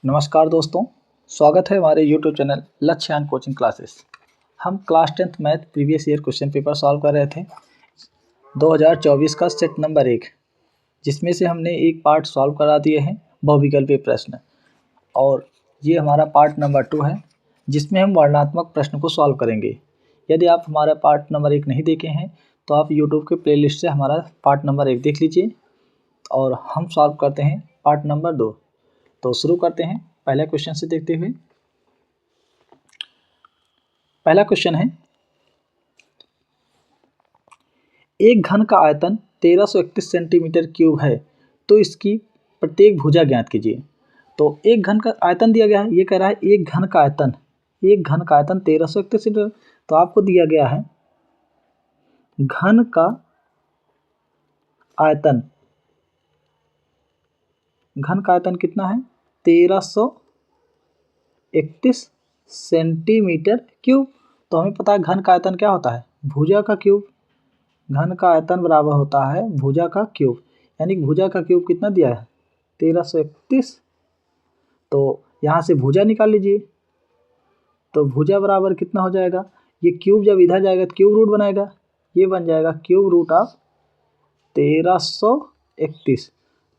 नमस्कार दोस्तों, स्वागत है हमारे YouTube चैनल लक्ष्यान कोचिंग क्लासेस। हम class 10th math previous year question paper solve कर रहे थे 2024 का सेट नंबर 1, जिसमें से हमने एक पार्ट सॉल्व करा दिए हैं बहुविकल्पीय प्रश्न, और ये हमारा पार्ट नंबर 2 है जिसमें हम वर्णनात्मक प्रश्न को सॉल्व करेंगे। यदि आप हमारा पार्ट नंबर 1 नहीं देखे हैं तो आप YouTube के प्लेलिस्ट से हमारा पार्ट नंबर 1 देख लीजिए, और हम सॉल्व करते हैं पार्ट नंबर 2। तो शुरू करते हैं पहले क्वेश्चन से देखते हुए। पहला क्वेश्चन है, एक घन का आयतन 1331 सेंटीमीटर क्यूब है, तो इसकी प्रत्येक भुजा ज्ञात कीजिए। तो एक घन का आयतन दिया गया है, ये कह रहा है एक घन का आयतन 1331 सेंटीमीटर। तो आपको दिया गया है घन का आयतन, कितना है 1331 सेंटीमीटर क्यूब। तो हमें पता है घन का आयतन क्या होता है, भुजा का क्यूब। घन का आयतन बराबर होता है भुजा का क्यूब, यानी भुजा का क्यूब कितना दिया है 1331। तो यहाँ से भुजा निकाल लीजिए, तो भुजा बराबर कितना हो जाएगा, ये क्यूब जब इधर जाएगा तो क्यूब रूट बनाएगा, ये बन जाएगा क्यूब रूट ऑफ 1331।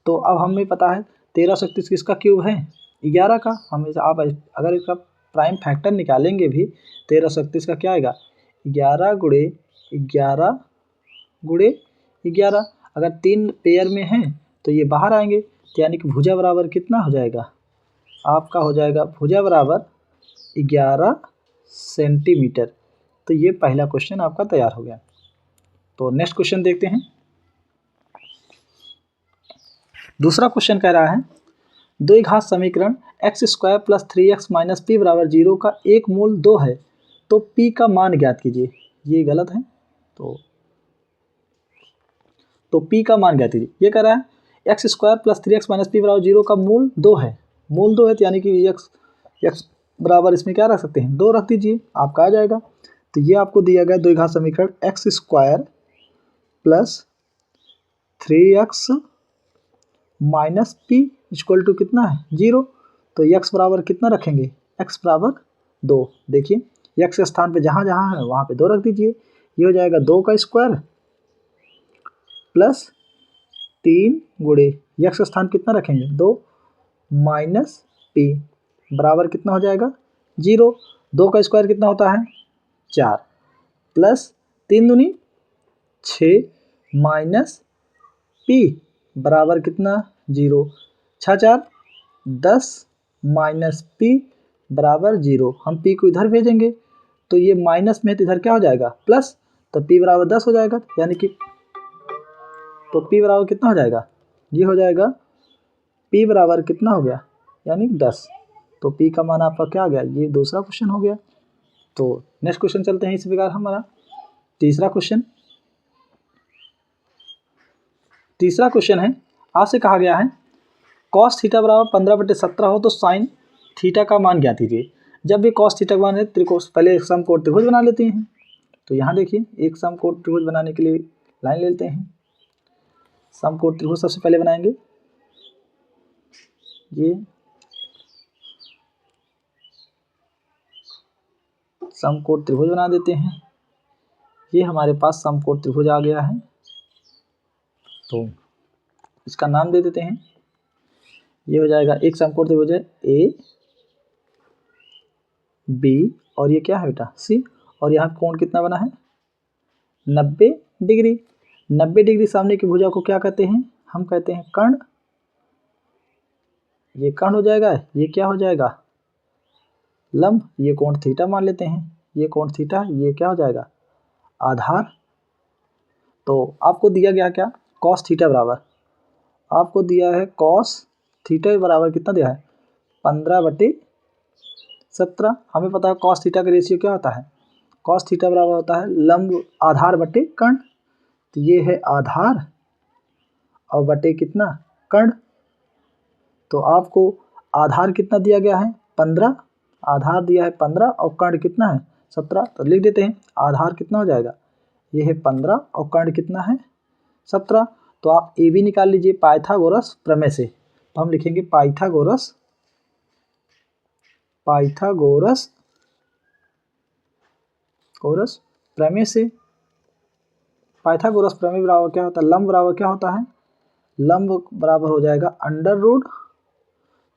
तो अब हमें पता है 1331 किसका क्यूब है, 11 का। हम आप अगर इसका प्राइम फैक्टर निकालेंगे भी 1331 का क्या आएगा, 11 गुणे 11 गुणे 11। अगर 3 पेयर में हैं तो ये बाहर आएंगे, तो यानी कि भुजा बराबर कितना हो जाएगा, आपका हो जाएगा भुजा बराबर 11 सेंटीमीटर। तो ये पहला क्वेश्चन आपका तैयार हो गया। तो नेक्स्ट क्वेश्चन देखते हैं। दूसरा क्वेश्चन कह रहा है, द्विघात समीकरण x² + 3x - p = 0 का एक मूल 2 है, तो p का मान ज्ञात कीजिए। ये गलत है, तो p का मान ज्ञात कीजिए। ये कह रहा है x² + 3x - p = 0 का मूल 2 है। मूल 2 है तो यानी कि x बराबर इसमें क्या रख सकते हैं, 2 रख दीजिए, आपका आ जाएगा। तो ये आपको दिया गया द्विघात समीकरण x² + 3x - p = कितना है 0। तो x बराबर कितना रखेंगे, x बराबर 2। देखिए x के स्थान पे जहाँ जहाँ है वहाँ पे 2 रख दीजिए। ये हो जाएगा 2 का स्क्वायर प्लस 3 गुणे x स्थान कितना रखेंगे 2 माइनस p बराबर कितना हो जाएगा 0। 2 का स्क्वायर कितना होता है 4 प्लस 3 दूनी 6 माइनस p बराबर कितना 0। 6 4 10 माइनस p बराबर 0। हम p को इधर भेजेंगे तो ये माइनस में तो इधर क्या हो जाएगा प्लस, तो p बराबर 10 हो जाएगा, यानी कि तो p बराबर कितना हो जाएगा, ये हो जाएगा p बराबर कितना हो गया, यानी 10। तो p का मान आपका क्या आ गया, ये दूसरा क्वेश्चन हो गया। तो नेक्स्ट क्वेश्चन चलते हैं। इस प्रकार हमारा तीसरा क्वेश्चन है, आपसे कहा गया है cos थीटा बराबर 15/17 हो तो sin थीटा का मान ज्ञात कीजिए। जब भी cos थीटा का मान है त्रिकोण, पहले समकोण त्रिभुज बना लेते हैं। तो यहाँ देखिए एक समकोण त्रिभुज बनाने के लिए लाइन ले लेते हैं। समकोण त्रिभुज सबसे पहले बनाएंगे, ये समकोण त्रिभुज बना देते हैं। ये हमारे पास समकोण त्रिभुज आ गया है, तो इसका नाम दे देते हैं। ये हो जाएगा एक समकोण त्रिभुज है ए बी, और ये क्या है बेटा सी, और यहाँ कोण कितना बना है 90 डिग्री। 90 डिग्री सामने की भुजा को क्या कहते हैं, हम कहते हैं कर्ण। ये कर्ण हो जाएगा, ये क्या हो जाएगा लंब। ये कोण थीटा मान लेते हैं, ये कोण थीटा, ये क्या हो जाएगा आधार। तो आपको दिया गया क्या, cos थीटा बराबर, आपको दिया है cos थीटा बराबर कितना दिया है 15/17। हमें पता है cos थीटा का रेशियो क्या होता है, cos थीटा बराबर होता है लंब आधार बटे कर्ण। तो ये है आधार और बटे कितना कर्ण। तो आपको आधार कितना दिया गया है 15, आधार दिया है 15 और कर्ण कितना है 17। तो लिख देते हैं आधार कितना हो जाएगा, ये है 15 और कर्ण कितना है 17। तो आप ए बी निकाल लीजिए पाइथागोरस प्रमेय से। तो हम लिखेंगे पाइथागोरस पाइथागोरस प्रमेय से। पाइथागोरस प्रमेय बराबर क्या होता है, लंब बराबर क्या होता है, लंब बराबर हो जाएगा अंडर रूट,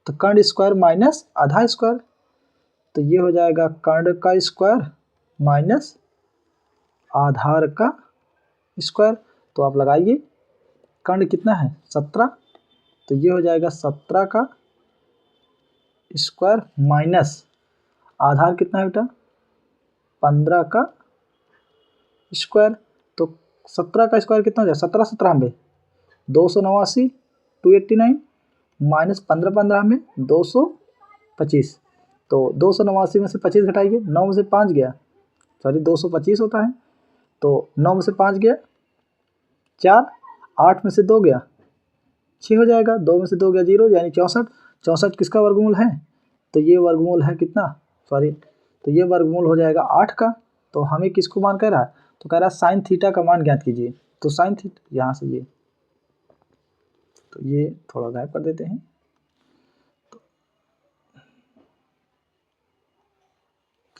तो कर्ण स्क्वायर माइनस आधा स्क्वायर, तो ये हो जाएगा कर्ण का स्क्वायर माइनस आधार का स्क्वायर। तो आप लगाइए, कर्ण कितना है 17, तो ये हो जाएगा 17 का स्क्वायर माइनस आधार कितना है बेटा 15 का स्क्वायर। तो 17 का स्क्वायर कितना हो जाएगा 17 17 में 289 289 माइनस 15 15 में 225, तो 289 में से 25 घटाइए, 9 में से 5 गया, सॉरी 225 होता है, तो 9 में से 5 गया 4, 8 में से 2 गया 6 हो जाएगा, 2 में से 2 गया 0, यानी 64। 64 किसका वर्गमूल है, तो ये वर्गमूल है कितना, सॉरी, तो ये वर्गमूल हो जाएगा 8 का। तो हमें किसको मान कह रहा है, तो कह रहा है साइन थीटा का मान ज्ञात कीजिए। तो साइन थीटा यहाँ से ये, तो ये थोड़ा गायब कर देते हैं, तो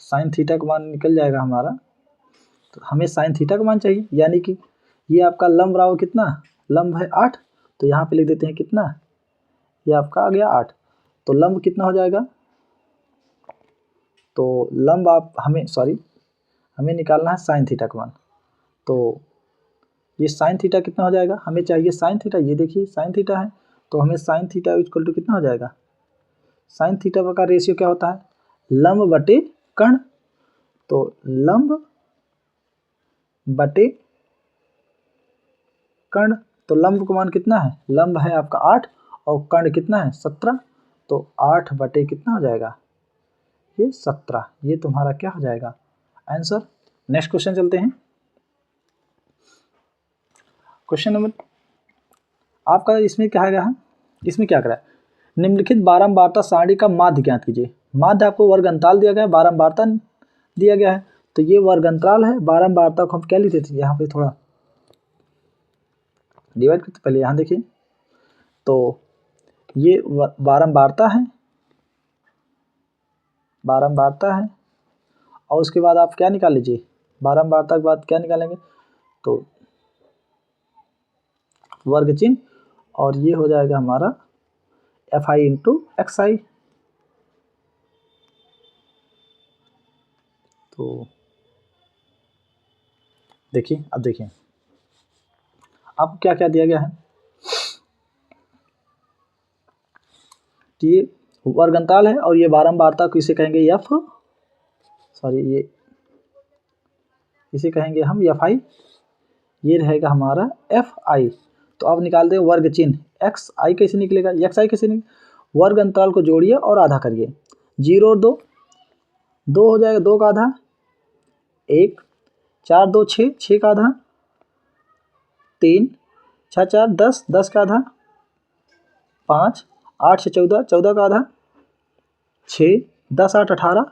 साइन थीटा का मान निकल जाएगा हमारा, तो हमें साइन थीटा का मान चाहिए, यानी कि ये आपका लंब बराबर कितना, लंब है 8, तो यहाँ पे लिख देते हैं कितना, ये आपका आ गया 8, तो लंब कितना हो जाएगा, तो लंब आप हमें निकालना है साइन थीटा का मान। तो ये साइन थीटा कितना हो जाएगा, हमें चाहिए साइन थीटा, ये देखिए साइन थीटा है, तो हमें साइन थीटा इक्वल टू कितना हो जाएगा, साइन थीटा का रेशियो क्या होता है, लंब बटे कर्ण, तो लंब बटे कर्ण, तो लंब का मान कितना है, लंब है आपका 8 और कर्ण कितना है 17, तो 8 बटे कितना हो जाएगा, ये 17, ये तुम्हारा क्या हो जाएगा आंसर। नेक्स्ट क्वेश्चन चलते हैं, क्वेश्चन नंबर आपका इसमें क्या है, इसमें क्या करा है, निम्नलिखित बारंबारता सारणी का माध्य ज्ञात कीजिए। माध्य आपको वर्ग अंतराल दिया गया है, बारंबारता दिया गया है, तो ये वर्ग अंतराल है, बारंबारता को हम क्या लिखते थे, यहाँ पे थोड़ा डिवाइड करते, पहले यहाँ देखिए, तो ये बारंबारता है, और उसके बाद आप क्या निकाल लीजिए, बारंबारता के बाद क्या निकालेंगे, तो वर्ग चिन्ह, और ये हो जाएगा हमारा Fi इंटू XI। तो देखिए, अब देखिए आपको क्या क्या दिया गया है, कि ये वर्ग अंतराल है और ये बारंबारता को इसे कहेंगे ये इसे कहेंगे हम Fi, ये रहेगा हमारा Fi। तो अब निकाल दें वर्ग चिन्ह, XI कैसे निकलेगा, XI कैसे निकलेगा, वर्ग अंतराल को जोड़िए और आधा करिए, 0 और 2 हो जाएगा, 2 का आधा 1, 4 2 6, 6 का आधा 3, 6 4 10, 10 का आधा 5, 8 6 14, 14 का आधा 6, 10 8 18,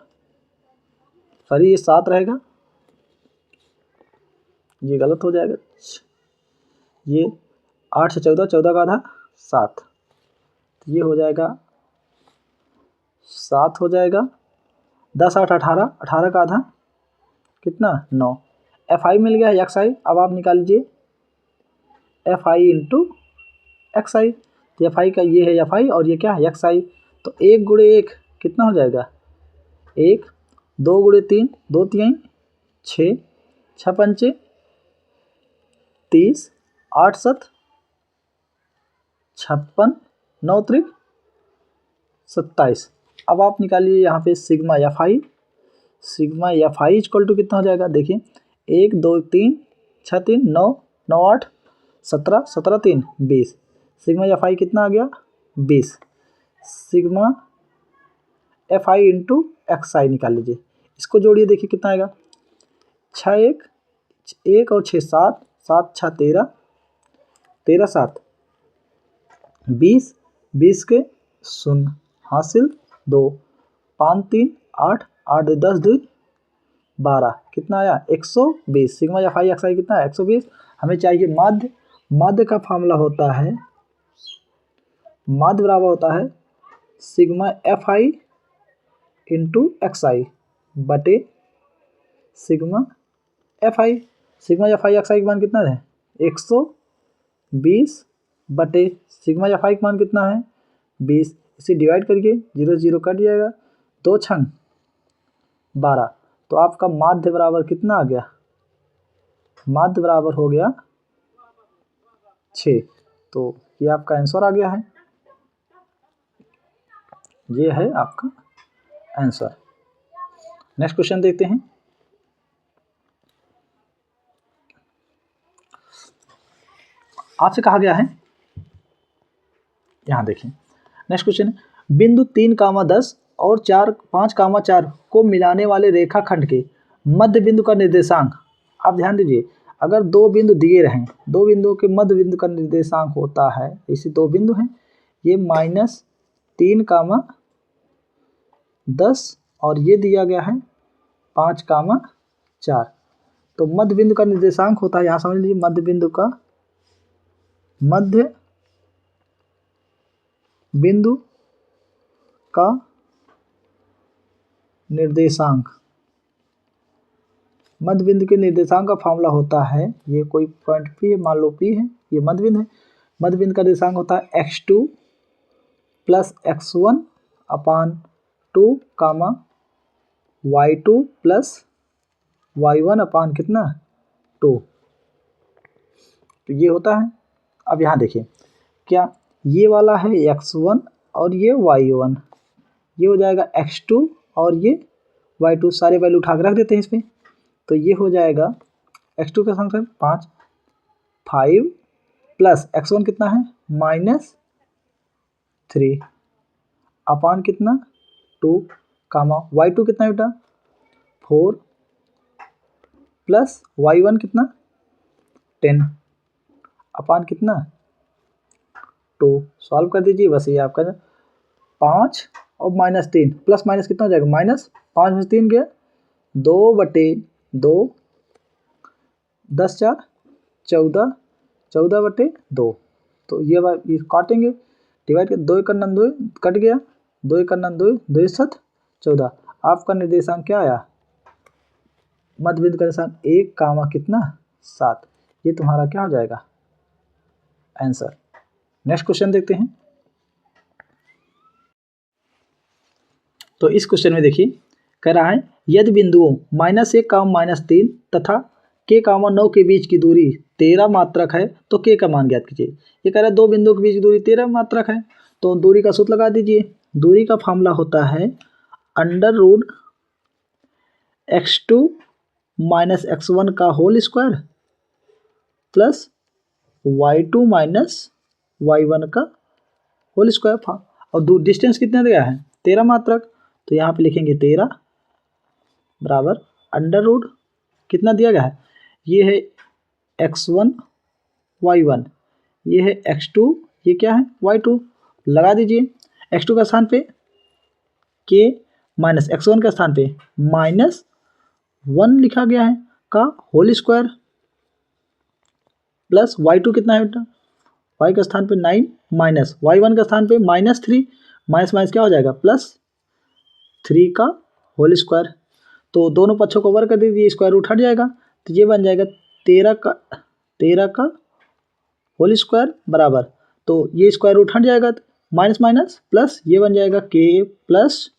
सॉरी ये 7 रहेगा, ये गलत हो जाएगा, ये 8 से 14, 14 का आधा 7, तो ये हो जाएगा 7 हो जाएगा, 10 8 18, 18 का आधा कितना 9, Fi मिल गया है XI। अब आप निकाल लीजिए Fi इंटू XI, तो Fi का ये है Fi और ये क्या है XI, तो 1 गुणे 1 कितना हो जाएगा 1, 2 गुणे 3 2 3 6, 6 पंचे 30, 8 7 56, 9 त्रिक 27। अब आप निकालिए यहाँ पे सिग्मा Fi इक्वल टू कितना हो जाएगा, देखिए 1 2 3 6 3 9 9 8 17 17 3 20, सिग्मा Fi कितना आ गया 20, सिग्मा Fi इंटू XI निकाल लीजिए, इसको जोड़िए देखिए कितना आएगा, 6 1 और 6 7, 7 6 13, 13 7 20, 20 के 0 हासिल 2, 5 3 8, 8 10 2 12, कितना आया 120, सिग्मा Fi XI कितना है 120। हमें चाहिए माध्य, माध्य का फार्मूला होता है, माध्य बराबर होता है sigma Fi into x i बटे sigma f i. Sigma f i x i का मान कितना है 120 बटे सिग्मा एफ आई का मान कितना है 20। इसे डिवाइड करिए 0 0 कट जाएगा, 2 छंग 12। तो आपका माध्य बराबर कितना आ गया, माध्य बराबर हो गया 6। तो ये आपका आंसर आ गया है, ये है आपका आंसर। नेक्स्ट क्वेश्चन देखते हैं। आपसे कहा गया है, यहाँ देखिए नेक्स्ट क्वेश्चन है, बिंदु 3, 10 और 4, 5, 4 को मिलाने वाले रेखाखंड के मध्य बिंदु का निर्देशांक। आप ध्यान दीजिए, अगर दो बिंदु दिए रहें, दो बिंदुओं के मध्य बिंदु का निर्देशांक होता है, इसी दो बिंदु हैं, ये -3, 10 और ये दिया गया है 5, 4। तो मध्य बिंदु का निर्देशांक होता है, यहाँ समझ लीजिए मध्य बिंदु का मध्य बिंदु का निर्देशांक। मध्य बिंदु के निर्देशांक का फॉर्मूला होता है, ये कोई पॉइंट P है, मान लो P है, ये मध्य बिंदु है। मध्य बिंदु का निर्देशांक होता है x2 + x1 अपान 2, y2 + y1 अपान कितना 2। तो ये होता है। अब यहाँ देखिए, क्या ये वाला है x1 और ये y1, ये हो जाएगा x2 और ये y2, सारे वैल्यू उठा के रख देते हैं इसमें। तो ये हो जाएगा x2 का फंक्शन 5 प्लस x1 कितना है -3 अपान कितना 2, y2 कितना है बेटा 4 प्लस y1 कितना 10 अपान कितना 2। सॉल्व कर दीजिए, बस ये आपका 5 और -3 प्लस माइनस कितना हो जाएगा -5 में 3 गया 2/2, 10 4 14, 14/2। तो ये काटेंगे, डिवाइड कर 2 1 2 कट गया, 2 1 2 2 7 14। आपका निर्देशांक क्या आया, मध्य बिंदु का निर्देशांक 1, कितना 7। ये तुम्हारा क्या हो जाएगा आंसर। नेक्स्ट क्वेश्चन देखते हैं। तो इस क्वेश्चन में देखिए, कह रहा है यदि बिंदुओं -1, -3 तथा k, 9 के बीच की दूरी 13 मात्रक है तो k का मान ज्ञात कीजिए। ये कह रहा है दो बिंदुओं के बीच की दूरी 13 मात्रक है, तो दूरी का सूत्र लगा दीजिए। दूरी का फॉर्मूला होता है √x2 - x1 का whole square plus y2 - y1 का होल स्क्वायर। और डिस्टेंस कितना दिया है 13 मात्रक, तो यहाँ पे लिखेंगे 13 बराबर √ कितना दिया गया है, ये है x1 y1, ये है x2, ये क्या है y2। लगा दीजिए, x2 का स्थान पे k - x1 के स्थान पे -1 लिखा गया है का होल स्क्वायर प्लस y2 कितना है बेटा, y के स्थान पे 9 माइनस y1 के स्थान पे -3, माइनस क्या हो जाएगा +3 का होल स्क्वायर। तो दोनों पक्षों को वर्ग कर दीजिए, स्क्वायर रूट हट जाएगा, तो ये बन जाएगा 13 का होल स्क्वायर बराबर, तो ये स्क्वायर रूट हट जाएगा, माइनस प्लस ये बन जाएगा k +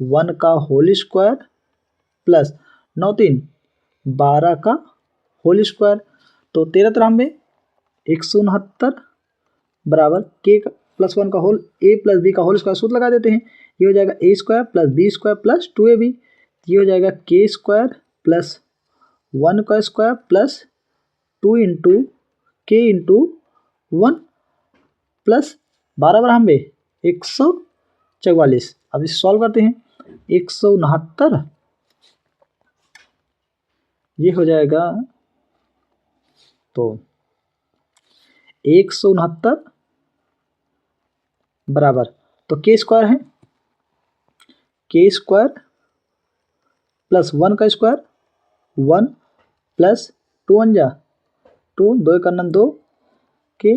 1 का होल स्क्वायर प्लस 9 3 12 का होल स्क्वायर। तो 13 × 169 बराबर k + 1 का होल a + b का होल स्क्वायर सूत्र लगा देते हैं। ये हो जाएगा a² + b² + 2ab। ये हो जाएगा k² + 1 का स्क्वायर प्लस 2 × k × 1 प्लस 12 × 144। अब इसे सॉल्व करते हैं, 169 ये हो जाएगा, तो 169 बराबर, तो k² है k² प्लस 1 का स्क्वायर 1 प्लस 2 1 जा 2 2 1 2 के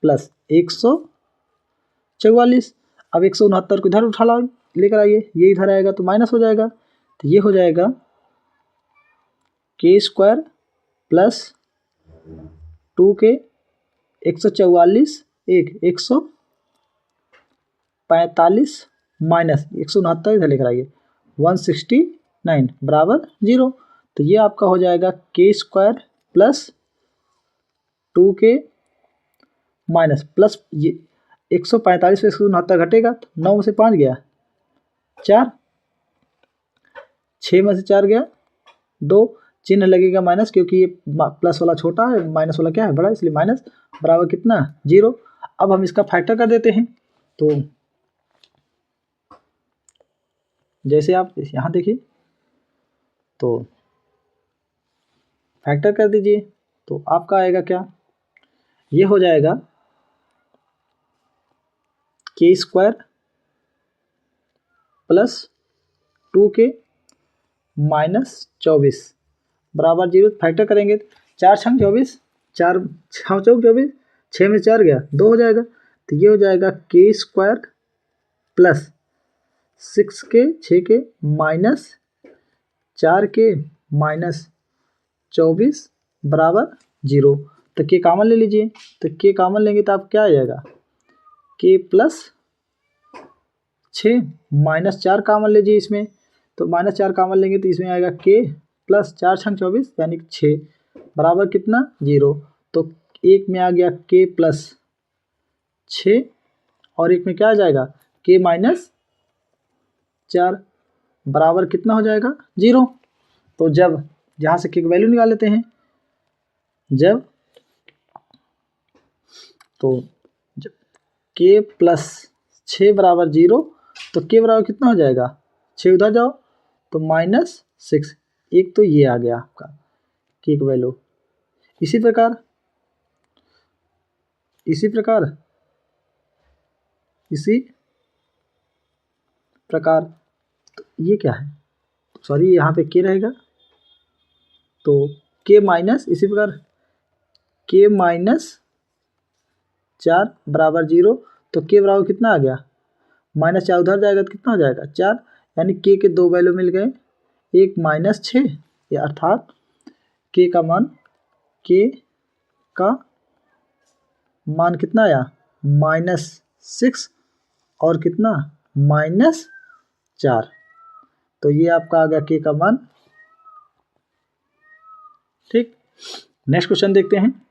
प्लस 144। अब 169 को इधर उठा लाओ, लेकर आइए, ये इधर आएगा तो माइनस हो जाएगा, तो ये हो जाएगा के स्क्वायर प्लस 2k 144 145 माइनस 169 इधर लेकर आइए 169 बराबर 0। तो ये आपका हो जाएगा के square plus 2k minus plus ये 145 से 169 घटेगा तो 9 में से 5 गया 4, 6 में से 4 गया 2, चिन्ह लगेगा माइनस क्योंकि ये प्लस वाला छोटा है, माइनस वाला क्या है बड़ा, इसलिए माइनस बराबर कितना 0। अब हम इसका फैक्टर कर देते हैं, तो जैसे आप यहाँ देखिए तो फैक्टर कर दीजिए तो आपका आएगा क्या, ये हो जाएगा के स्क्वायर प्लस 2k माइनस 24 बराबर 0। फैक्टर करेंगे 4 छंग 24, 4 6 चौक 24, 6 में 4 गया 2 हो जाएगा, तो ये हो जाएगा के square plus 6k 6k minus 4k minus 24 बराबर 0। तो के कॉमन ले लीजिए, तो के कॉमन लेंगे तो आप क्या आ जाएगा के प्लस 6 माइनस 4 कॉमन लीजिए इसमें, तो माइनस 4 कॉमन लेंगे तो इसमें आएगा के प्लस 4 छंग 24 यानी 6 बराबर कितना 0। तो एक में आ गया के प्लस 6 और एक में क्या आ जाएगा के माइनस 4 बराबर कितना हो जाएगा 0। तो जब यहाँ से के की वैल्यू निकाल लेते हैं, जब के प्लस 6 बराबर 0 तो के बराबर कितना हो जाएगा 6 उधर जाओ तो माइनस 6, एक तो ये आ गया आपका के की वैल्यू। इसी प्रकार तो ये क्या है, सॉरी यहाँ पे के रहेगा तो के माइनस, इसी प्रकार के माइनस 4 बराबर 0 तो के बराबर कितना आ गया माइनस 4 उधर जाएगा तो कितना हो जाएगा 4, यानी के 2 वैल्यू मिल गए, एक माइनस 6 या अर्थात के का मान कितना आया -6 और कितना -4। तो ये आपका आ गया के का मान। ठीक, नेक्स्ट क्वेश्चन देखते हैं।